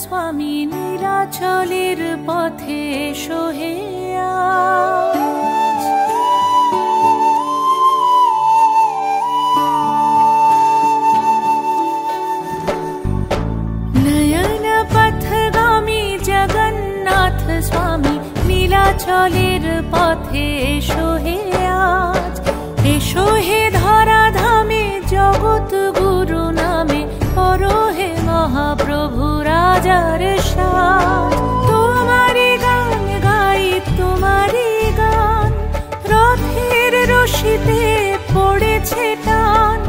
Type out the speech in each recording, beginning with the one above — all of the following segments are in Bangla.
स्वामी नीलाचलेर पथे एसो हे आज। नयन पथगामी जगन्नाथ स्वामी नीलाचलेर पथे एसो हे आज। एसो हे धराधामे जगत गुरु नामे परो हे महाप्रभु राजार साज। तुम्हारी गान गाई तुम्हारी गान रथेर रशिते पड़ेछे टान।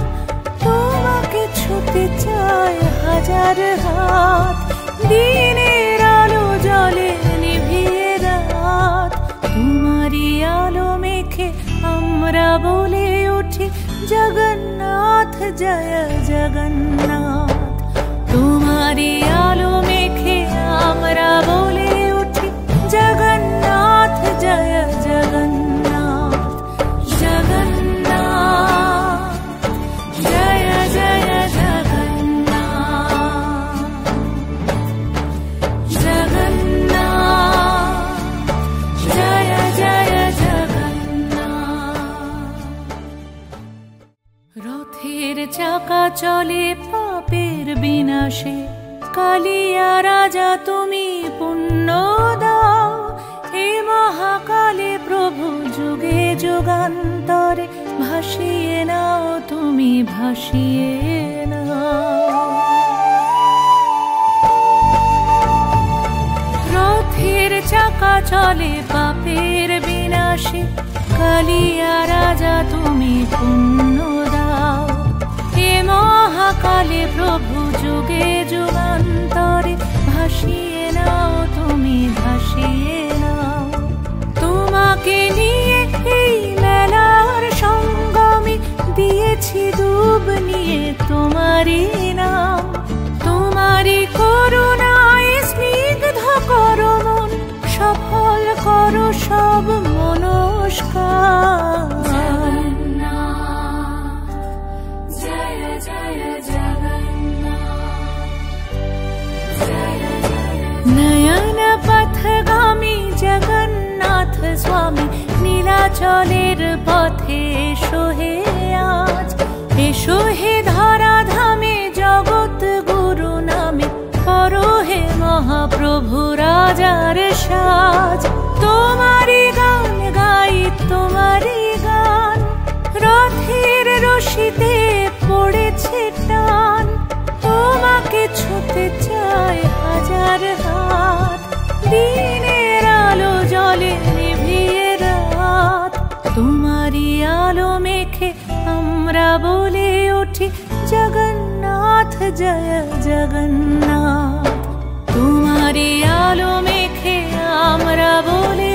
তোমাকে ছুতে চায় হাজার হাত দিনের আলো জলে নিভিয়ে রাত। তোমারই আলো মেখে আমরা বলে উঠি জগন্নাথ জয় জগন্নাথ। তোমারই আলো মেখে আমরা বলে উঠি জগন্নাথ জয় জগন্নাথ। জগন্নাথ জয় জয় জগন্নাথ। জগন্নাথ জয় জয় জগন্নাথ। রথের চাকা চলে পাপের বিনাশে কালিয়া রাজা তুমি পুণ্য দাও। হে মহাকালে প্রভু যুগে যুগান্তরে ভাসিয়ে নাও তুমি ভাসিয়ে নাও। রথের চাকা চলে পাপের বিনাশে কালিয়া রাজা তুমি পুণ্য দাও। হে মহাকালে প্রভু যুগে যুগান্তরে ভাসিয়ে নাও তুমি ভাসিয়ে নাও। তোমাকে নিয়ে এই মেলার সঙ্গমে দিয়েছি ডুব নিয়ে তোমারই নাম। তোমারই করুণায় স্নিগ্ধ করো মন সফল করো সব মনস্কার। नयन पथगामी जगन्नाथ स्वामी नीलाचलेर पथे एसो हे आज। एसो हे धराधामे जगत गुरु नामे परो हे महाप्रभु राजार साज। तुम्हारी गान गाई तुम्हारी गान रथेर रशिते पड़ेछे टान। তোমাকে ছুতে চায় হাজার হাত দিনের আলো জলে নিভিয়ে রাত। তোমারই আলো মেখে আমরা বলে উঠি জগন্নাথ জয় জগন্নাথ। তোমারই আলো মেখে আমরা বলে